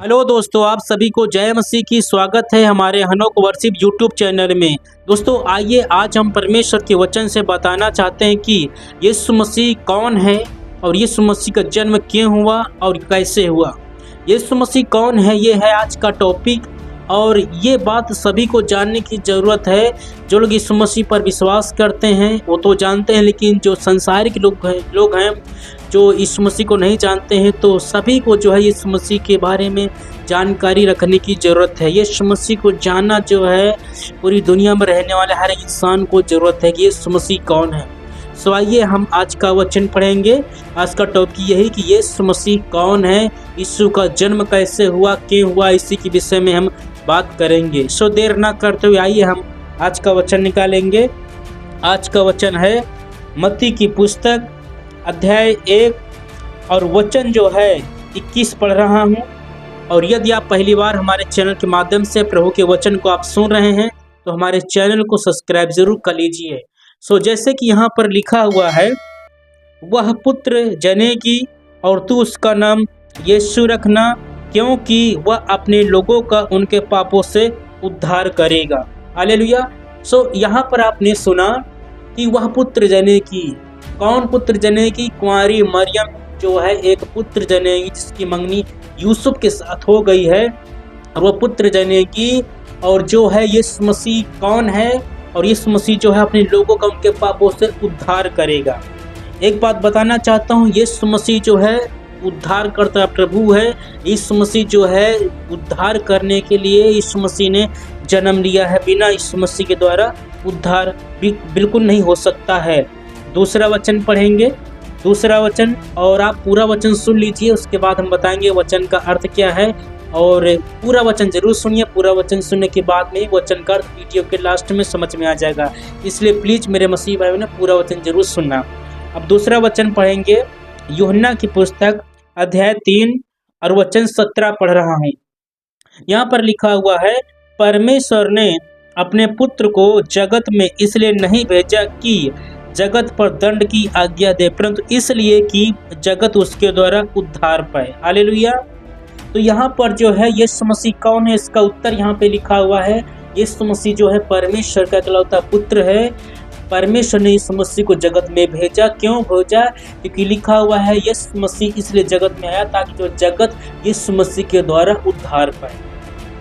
Hello दोस्तों, आप सभी को जय मसीह की स्वागत है हमारे हनोक वर्शिप यूट्यूब चैनल में। दोस्तों आइए आज हम परमेश्वर के वचन से बताना चाहते हैं कि यीशु मसीह कौन है और यीशु मसीह का जन्म क्यों हुआ और कैसे हुआ। यीशु मसीह कौन है, ये है आज का टॉपिक और ये बात सभी को जानने की ज़रूरत है। जो लोग यीशु मसीह पर विश्वास करते हैं वो तो जानते हैं, लेकिन जो संसारिक लोग हैं जो यीशु मसीह को नहीं जानते हैं, तो सभी को जो है यीशु मसीह के बारे में जानकारी रखने की ज़रूरत है। यीशु मसीह को जानना जो है पूरी दुनिया में रहने वाले हर एक इंसान को ज़रूरत है कि यीशु मसीह कौन है। सो आइए हम आज का वचन पढ़ेंगे। आज का टॉपिक यही कि यीशु मसीह कौन है, यीशु का जन्म कैसे हुआ, क्यों हुआ, इसी के विषय में हम बात करेंगे। सो देर ना करते हुए आइए हम आज का वचन निकालेंगे। आज का वचन है मत्ती की पुस्तक अध्याय 1 और वचन जो है 21 पढ़ रहा हूँ। और यदि आप पहली बार हमारे चैनल के माध्यम से प्रभु के वचन को आप सुन रहे हैं तो हमारे चैनल को सब्सक्राइब जरूर कर लीजिए। सो जैसे कि यहाँ पर लिखा हुआ है, वह पुत्र जनेगी और तू उसका नाम यीशु रखना, क्योंकि वह अपने लोगों का उनके पापों से उद्धार करेगा। हालेलुया। सो यहाँ पर आपने सुना कि वह पुत्र जनेगी। कौन पुत्र जनेगी? कुंवारी मरियम जो है एक पुत्र जनेगी, जिसकी मंगनी यूसुफ के साथ हो गई है, और वह पुत्र जनेगी। और जो है यीशु मसीह कौन है? और यीशु मसीह जो है अपने लोगों का उनके पापों से उद्धार करेगा। एक बात बताना चाहता हूँ, यीशु मसीह जो है उद्धार करता प्रभु है। यीशु मसीह जो है उद्धार करने के लिए यीशु मसीह ने जन्म लिया है। बिना यीशु मसीह के द्वारा उद्धार बिल्कुल नहीं हो सकता है। दूसरा वचन पढ़ेंगे, दूसरा वचन, और आप पूरा वचन सुन लीजिए, उसके बाद हम बताएंगे वचन का अर्थ क्या है। और पूरा वचन जरूर सुनिए, पूरा वचन सुनने के बाद में वचन का अर्थ वीडियो के लास्ट में समझ में आ जाएगा। इसलिए प्लीज़ मेरे मसीह भाई ने पूरा वचन जरूर सुनना। अब दूसरा वचन पढ़ेंगे, यूहन्ना की पुस्तक अध्याय 3 और वचन 17 पढ़ रहा हूँ। यहाँ पर लिखा हुआ है, परमेश्वर ने अपने पुत्र को जगत में इसलिए नहीं भेजा कि जगत पर दंड की आज्ञा दे, परंतु इसलिए कि जगत उसके द्वारा उद्धार पाए। हालेलुया। तो यहाँ पर जो है यीशु मसीह कौन है, इसका उत्तर यहाँ पे लिखा हुआ है। यीशु मसीह जो है परमेश्वर का इकलौता पुत्र है। परमेश्वर ने यीशु मसीह को जगत में भेजा। क्यों भेजा? क्योंकि लिखा हुआ है यीशु मसीह इसलिए जगत में आया ताकि जो जगत यीशु मसीह के द्वारा उद्धार पाए।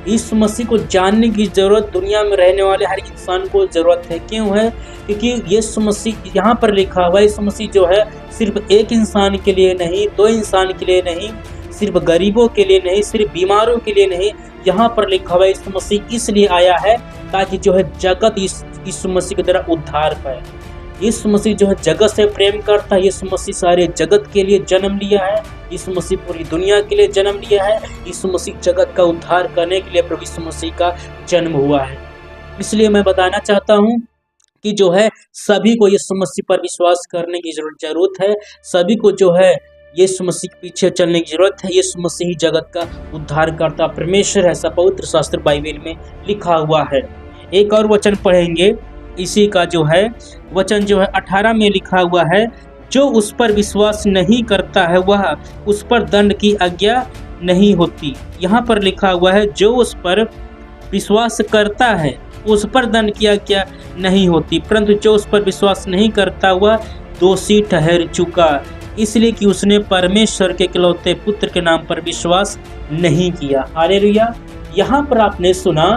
यीशु मसीह को जानने की जरूरत दुनिया में रहने वाले हर इंसान को जरूरत है। क्यों है? क्योंकि यीशु मसीह यहाँ पर लिखा हुआ है, यीशु मसीह जो है सिर्फ एक इंसान के लिए नहीं, दो इंसान के लिए नहीं, सिर्फ गरीबों के लिए नहीं, सिर्फ बीमारों के लिए नहीं। यहाँ पर लिखा हुआ है यीशु मसीह इसलिए आया है ताकि जो है जगत यीशु मसीह के द्वारा उद्धार पाए। यीशु मसीह जो है जगत से प्रेम करता है। यीशु मसीह सारे जगत के लिए जन्म लिया है। यीशु मसीह पूरी दुनिया के लिए जन्म लिया है। यीशु मसीह जगत का उद्धार करने के लिए प्रभु यीशु मसीह का जन्म हुआ है। इसलिए मैं बताना चाहता हूँ कि जो है सभी को यीशु मसीह पर विश्वास करने की जरूरत है। सभी को जो है यीशु मसीह के पीछे चलने की जरूरत है। यीशु मसीह जगत का उद्धार करता परमेश्वर, ऐसा पवित्र शास्त्र बाइबल में लिखा हुआ है। एक और वचन पढ़ेंगे, इसी का जो है वचन जो है 18 में लिखा हुआ है, जो उस पर विश्वास नहीं करता है वह उस पर दंड की आज्ञा नहीं होती। यहाँ पर लिखा हुआ है, जो उस पर विश्वास करता है उस पर दंड की आज्ञा नहीं होती, परंतु जो उस पर विश्वास नहीं करता वह दोषी ठहर चुका, इसलिए कि उसने परमेश्वर के इकलौते पुत्र के नाम पर विश्वास नहीं किया। हालेलुया। यहाँ पर आपने सुना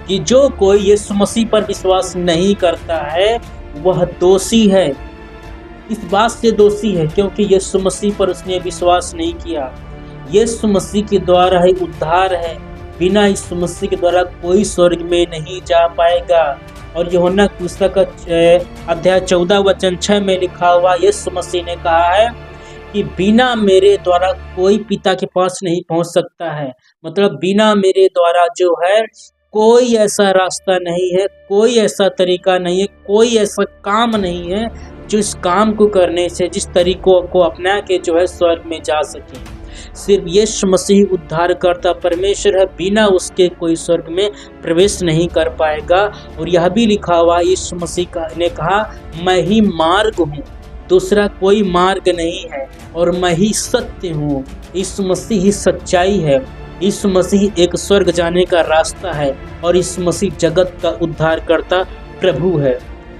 कि जो कोई यीशु मसीह पर विश्वास नहीं करता है वह दोषी है। इस बात से दोषी है क्योंकि यीशु मसीह पर उसने विश्वास नहीं किया। यीशु मसीह के द्वारा ही उद्धार है। बिना यीशु मसीह के द्वारा कोई स्वर्ग में नहीं जा पाएगा। और यूहन्ना की पुस्तक अध्याय 14 वचन 6 में लिखा हुआ, यीशु मसीह ने कहा है कि बिना मेरे द्वारा कोई पिता के पास नहीं पहुंच सकता है। मतलब बिना मेरे द्वारा जो है कोई ऐसा रास्ता नहीं है, कोई ऐसा तरीका नहीं है, कोई ऐसा काम नहीं है जो इस काम को करने से, जिस तरीकों को अपना के जो है स्वर्ग में जा सके। सिर्फ यीशु मसीह उद्धार करता परमेश्वर है। बिना उसके कोई स्वर्ग में प्रवेश नहीं कर पाएगा। और यह भी लिखा हुआ यीशु मसीह ने कहा, मैं ही मार्ग हूँ, दूसरा कोई मार्ग नहीं है, और मैं ही सत्य हूँ। यीशु मसीह ही सच्चाई है। यीशु मसीह एक स्वर्ग जाने का रास्ता है और यीशु मसीह जगत का उद्धारकर्ता प्रभु है।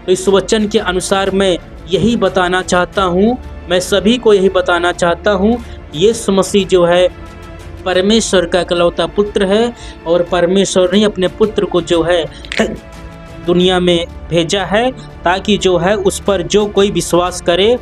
तो इस वचन के अनुसार मैं यही बताना चाहता हूँ, मैं सभी को यही बताना चाहता हूँ, यीशु मसीह जो है परमेश्वर का इकलौता पुत्र है और परमेश्वर ने अपने पुत्र को जो है दुनिया में भेजा है ताकि जो है उस पर जो कोई विश्वास करे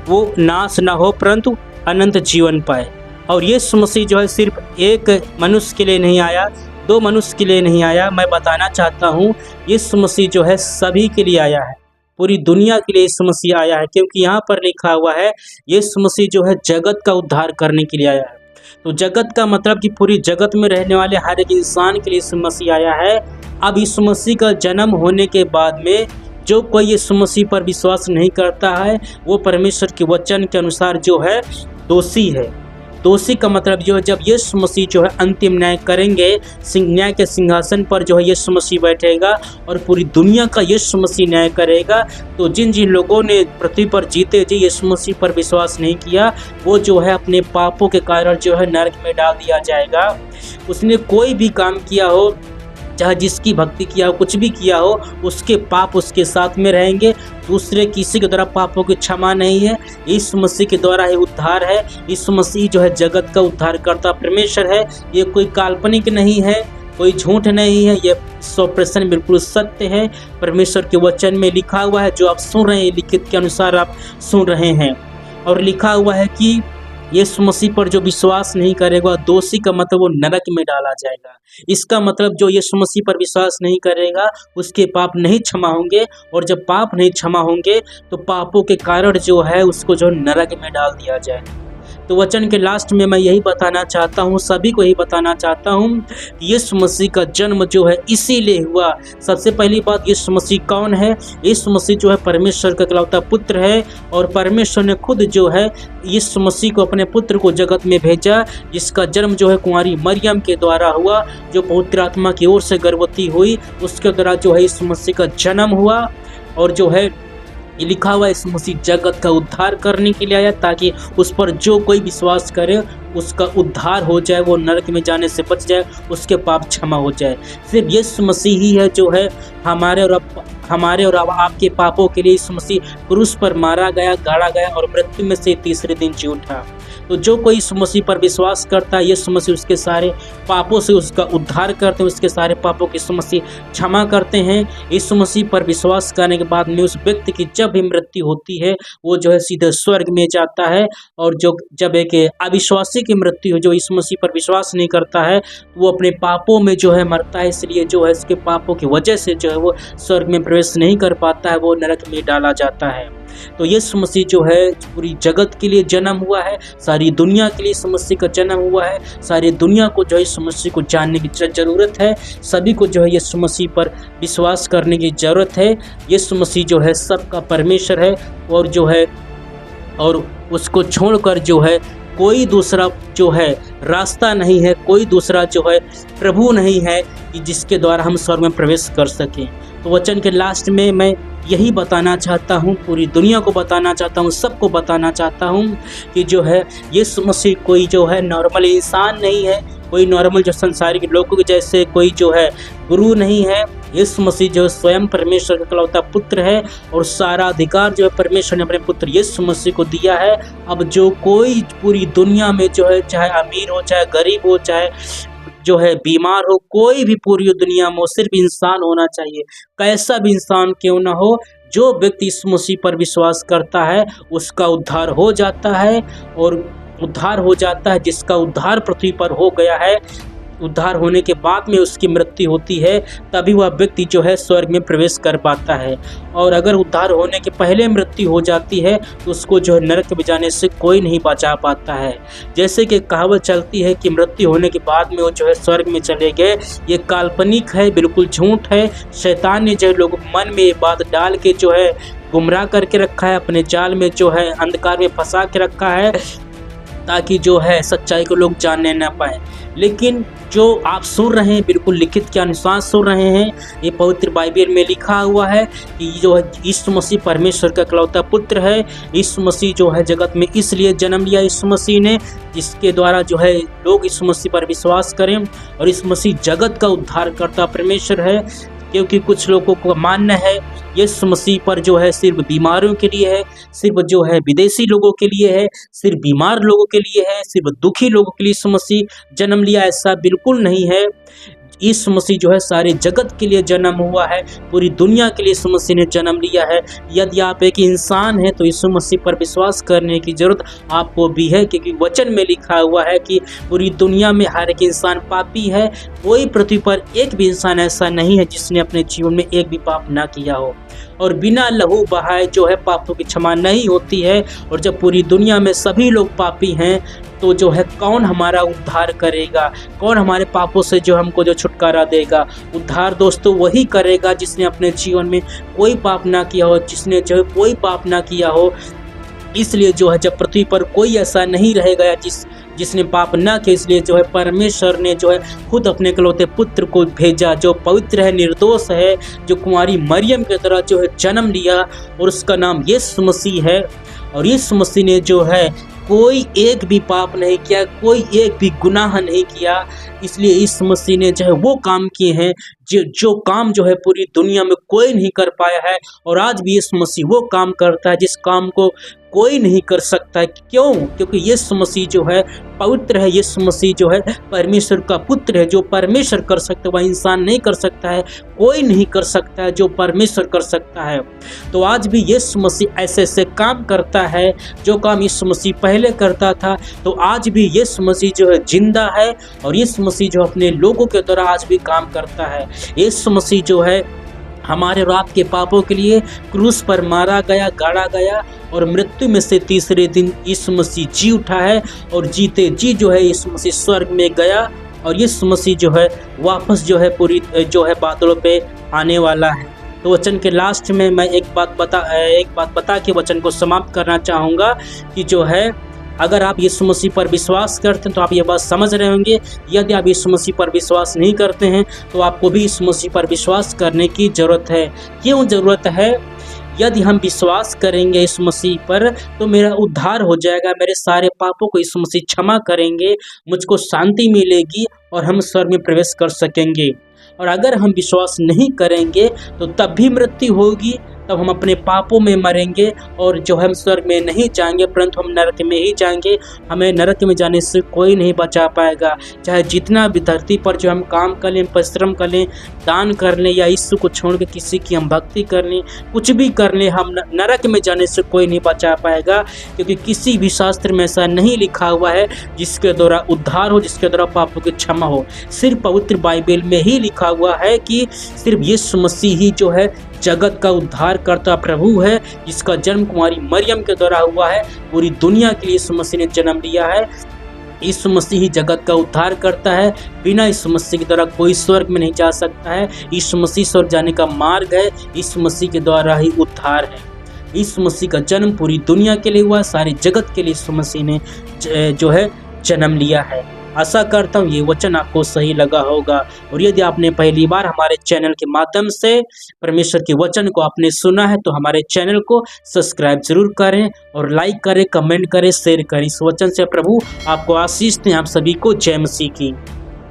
वो नाश ना हो परंतु अनंत जीवन पाए। और यीशु मसीह जो है सिर्फ एक मनुष्य के लिए नहीं आया, दो मनुष्य के लिए नहीं आया, मैं बताना चाहता हूँ यीशु मसीह जो है सभी के लिए आया है, पूरी दुनिया के लिए यीशु मसीह आया है। क्योंकि यहाँ पर लिखा हुआ है यीशु मसीह जो है जगत का उद्धार करने के लिए आया है। तो जगत का मतलब कि पूरी जगत में रहने वाले हर एक इंसान के लिए यीशु मसीह आया है। अब यीशु मसीह का जन्म होने के बाद में जो कोई यीशु मसीह पर विश्वास नहीं करता है वो परमेश्वर के वचन के अनुसार जो है दोषी है। दोषी का मतलब जो है जब यीशु मसीह जो है अंतिम न्याय करेंगे, न्याय के सिंहासन पर जो है यीशु मसीह बैठेगा और पूरी दुनिया का यीशु मसीह न्याय करेगा। तो जिन जिन लोगों ने पृथ्वी पर जीते जी यीशु मसीह पर विश्वास नहीं किया वो जो है अपने पापों के कारण जो है नरक में डाल दिया जाएगा। उसने कोई भी काम किया हो, चाहे जिसकी भक्ति किया हो, कुछ भी किया हो, उसके पाप उसके साथ में रहेंगे। दूसरे किसी के द्वारा पापों की क्षमा नहीं है, यीशु मसीह के द्वारा ही उद्धार है। यीशु मसीह जो है जगत का उद्धारकर्ता परमेश्वर है। ये कोई काल्पनिक नहीं है, कोई झूठ नहीं है, ये 100% बिल्कुल सत्य है। परमेश्वर के वचन में लिखा हुआ है, जो आप सुन रहे हैं लिखित के अनुसार आप सुन रहे हैं। और लिखा हुआ है कि यीशु मसीह पर जो विश्वास नहीं करेगा दोषी का मतलब वो नरक में डाला जाएगा। इसका मतलब जो यीशु मसीह पर विश्वास नहीं करेगा उसके पाप नहीं क्षमा होंगे, और जब पाप नहीं क्षमा होंगे तो पापों के कारण जो है उसको जो नरक में डाल दिया जाएगा। तो वचन के लास्ट में मैं यही बताना चाहता हूँ, सभी को यही बताना चाहता हूँ कि यीशु मसीह का जन्म जो है इसीलिए हुआ। सबसे पहली बात, यीशु मसीह कौन है? यीशु मसीह जो है परमेश्वर का इकलौता पुत्र है और परमेश्वर ने खुद जो है यीशु मसीह को अपने पुत्र को जगत में भेजा, जिसका जन्म जो है कुंवारी मरियम के द्वारा हुआ, जो पवित्र आत्मा की ओर से गर्भवती हुई, उसके द्वारा जो है यीशु मसीह का जन्म हुआ। और जो है ये लिखा हुआ है यीशु मसीह जगत का उद्धार करने के लिए आया ताकि उस पर जो कोई विश्वास करे उसका उद्धार हो जाए, वो नरक में जाने से बच जाए, उसके पाप क्षमा हो जाए। सिर्फ यीशु मसीह ही है जो है हमारे और आपके पापों के लिए यीशु मसीह क्रूस पर मारा गया, गाड़ा गया और मृत्यु में से तीसरे दिन जी उठा। तो जो कोई यीशु मसीह पर विश्वास करता है, यीशु मसीह उसके सारे पापों से उसका उद्धार करते हैं, उसके सारे पापों की यीशु मसीह क्षमा करते हैं। यीशु मसीह पर विश्वास करने के बाद में उस व्यक्ति की जब भी मृत्यु होती है वो जो है सीधे स्वर्ग में जाता है। और जो जब एक अविश्वासी की मृत्यु हो, जो यीशु मसीह पर विश्वास नहीं करता है, वो अपने पापों में जो है मरता है, इसलिए जो है इसके पापों की वजह से जो है वो स्वर्ग में प्रवेश नहीं कर पाता है, वो नरक में डाला जाता है। तो यीशु मसीह जो है पूरी जगत के लिए जन्म हुआ है, सारी दुनिया के लिए यीशु मसीह का जन्म हुआ है। सारी दुनिया को जो है यीशु मसीह को जानने की ज़रूरत है, सभी को जो है यीशु मसीह पर विश्वास करने की ज़रूरत है। यीशु मसीह जो है सबका परमेश्वर है और जो है और उसको छोड़कर जो है कोई दूसरा जो है रास्ता नहीं है, कोई दूसरा जो है प्रभु नहीं है कि जिसके द्वारा हम स्वर्ग में प्रवेश कर सकें। तो वचन के लास्ट में मैं यही बताना चाहता हूँ, पूरी दुनिया को बताना चाहता हूँ, सबको बताना चाहता हूँ कि जो है यीशु मसीह कोई जो है नॉर्मल इंसान नहीं है, कोई नॉर्मल जो संसारिक लोगों के जैसे कोई जो है गुरु नहीं है। यीशु मसीह जो स्वयं परमेश्वर का इकलौता पुत्र है और सारा अधिकार जो है परमेश्वर ने अपने पुत्र यीशु मसीह को दिया है। अब जो कोई पूरी दुनिया में जो है चाहे अमीर हो, चाहे गरीब हो, चाहे जो है बीमार हो, कोई भी पूरी दुनिया में सिर्फ इंसान होना चाहिए, कैसा भी इंसान क्यों ना हो, जो व्यक्ति यीशु मसीह पर विश्वास करता है उसका उद्धार हो जाता है। और उद्धार हो जाता है जिसका उद्धार पृथ्वी पर हो गया है, उद्धार होने के बाद में उसकी मृत्यु होती है, तभी वह व्यक्ति जो है स्वर्ग में प्रवेश कर पाता है। और अगर उद्धार होने के पहले मृत्यु हो जाती है तो उसको जो है नरक में जाने से कोई नहीं बचा पाता है। जैसे कि कहावत चलती है कि मृत्यु होने के बाद में वो जो है स्वर्ग में चले गए, ये काल्पनिक है, बिल्कुल झूठ है। शैतान ने जो लोग मन में ये बात डाल के जो है गुमराह करके रखा है, अपने जाल में जो है अंधकार में फंसा के रखा है। ताकि जो है सच्चाई को लोग जानने ना पाए। लेकिन जो आप सुन रहे हैं बिल्कुल लिखित के अनुसार सुन रहे हैं, ये पवित्र बाइबल में लिखा हुआ है कि जो है यीशु मसीह परमेश्वर का इकलौता पुत्र है। यीशु मसीह जो है जगत में इसलिए जन्म लिया यीशु मसीह ने, जिसके द्वारा जो है लोग यीशु मसीह पर विश्वास करें। और यीशु मसीह जगत का उद्धारकर्ता परमेश्वर है, क्योंकि कुछ लोगों को मानना है यीशु मसीह पर जो है सिर्फ बीमारियों के लिए है, सिर्फ जो है विदेशी लोगों के लिए है, सिर्फ बीमार लोगों के लिए है, सिर्फ दुखी लोगों के लिए यीशु मसीह जन्म लिया। ऐसा बिल्कुल नहीं है। यीशु मसीह जो है सारे जगत के लिए जन्म हुआ है, पूरी दुनिया के लिए यीशु मसीह ने जन्म लिया है। यदि आप एक इंसान हैं तो यीशु मसीह पर विश्वास करने की जरूरत आपको भी है, क्योंकि वचन में लिखा हुआ है कि पूरी दुनिया में हर एक इंसान पापी है। कोई पृथ्वी पर एक भी इंसान ऐसा नहीं है जिसने अपने जीवन में एक भी पाप ना किया हो। और बिना लहू बहाए जो है पापों की क्षमा नहीं होती है। और जब पूरी दुनिया में सभी लोग पापी हैं तो जो है कौन हमारा उद्धार करेगा, कौन हमारे पापों से जो हमको जो छुटकारा देगा। उद्धार दोस्तों वही करेगा जिसने अपने जीवन में कोई पाप ना किया हो, जिसने जो है कोई पाप ना किया हो। इसलिए जो है जब पृथ्वी पर कोई ऐसा नहीं रहेगा जिसने पाप ना किया, इसलिए जो है परमेश्वर ने जो है खुद अपने इकलौते पुत्र को भेजा, जो पवित्र है, निर्दोष है, जो कुंवारी मरियम की तरह जो है जन्म लिया, और उसका नाम यीशु मसीह है। और यीशु मसीह ने जो है कोई एक भी पाप नहीं किया, कोई एक भी गुनाह नहीं किया। इसलिए यीशु मसीह ने जो है वो काम किए हैं जो काम जो है पूरी दुनिया में कोई नहीं कर पाया है। और आज भी यीशु मसीह वो काम करता है जिस काम को कोई नहीं कर सकता है। क्यों? क्योंकि यीशु मसीह जो है पवित्र है, यीशु मसीह जो है परमेश्वर का पुत्र है। जो परमेश्वर कर सकता है वह इंसान नहीं कर सकता है, कोई नहीं कर सकता है जो परमेश्वर कर सकता है। तो आज भी यीशु मसीह ऐसे ऐसे काम करता है जो काम यीशु मसीह पहले करता था। तो आज भी यीशु मसीह जो है जिंदा है, और यीशु मसीह जो अपने लोगों के द्वारा आज भी काम करता है। यीशु मसीह जो है हमारे और आपके पापों के लिए क्रूस पर मारा गया, गाड़ा गया, और मृत्यु में से तीसरे दिन यीशु मसीह जी उठा है। और जीते जी जो है यीशु मसीह स्वर्ग में गया, और यीशु मसीह जो है वापस जो है पूरी जो है बादलों पे आने वाला है। तो वचन के लास्ट में मैं एक बात बता के वचन को समाप्त करना चाहूँगा कि जो है अगर आप यीशु मसीह पर विश्वास करते हैं तो आप ये बात समझ रहे होंगे। यदि आप यीशु मसीह पर विश्वास नहीं करते हैं तो आपको भी यीशु मसीह पर विश्वास करने की ज़रूरत है। क्यों ज़रूरत है? यदि हम विश्वास करेंगे यीशु मसीह पर तो मेरा उद्धार हो जाएगा, मेरे सारे पापों को यीशु मसीह क्षमा करेंगे, मुझको शांति मिलेगी और हम स्वर्ग में प्रवेश कर सकेंगे। और अगर हम विश्वास नहीं करेंगे तो तब भी मृत्यु होगी, तब हम अपने पापों में मरेंगे और जो हम स्वर्ग में नहीं जाएंगे परंतु हम नरक में ही जाएंगे। हमें नरक में जाने से कोई नहीं बचा पाएगा। चाहे जितना भी धरती पर जो हम काम कर लें, परिश्रम कर लें, दान कर लें, या यीशु को छोड़ के किसी की हम भक्ति कर लें, कुछ भी कर लें, हम नरक में जाने से कोई नहीं बचा पाएगा। क्योंकि किसी भी शास्त्र में ऐसा नहीं लिखा हुआ है जिसके द्वारा उद्धार हो, जिसके द्वारा पापों की क्षमा हो। सिर्फ पवित्र बाइबल में ही लिखा हुआ है कि सिर्फ यीशु मसीह ही जो है जगत का उद्धार करता प्रभु है, जिसका जन्म कुंवारी मरियम के द्वारा हुआ है। पूरी दुनिया के लिए यीशु मसीह ने जन्म लिया है। यीशु मसीह ही जगत का उद्धार करता है। बिना यीशु मसीह के द्वारा कोई स्वर्ग में नहीं जा सकता है। यीशु मसीह स्वर्ग जाने का मार्ग है, यीशु मसीह के द्वारा ही उद्धार है। यीशु मसीह का जन्म पूरी दुनिया के लिए हुआ, सारे जगत के लिए यीशु मसीह ने जो है जन्म लिया है। आशा करता हूँ ये वचन आपको सही लगा होगा। और यदि आपने पहली बार हमारे चैनल के माध्यम से परमेश्वर के वचन को आपने सुना है तो हमारे चैनल को सब्सक्राइब जरूर करें और लाइक करें, कमेंट करें, शेयर करें। इस वचन से प्रभु आपको आशीष दें। आप सभी को जय मसीह की।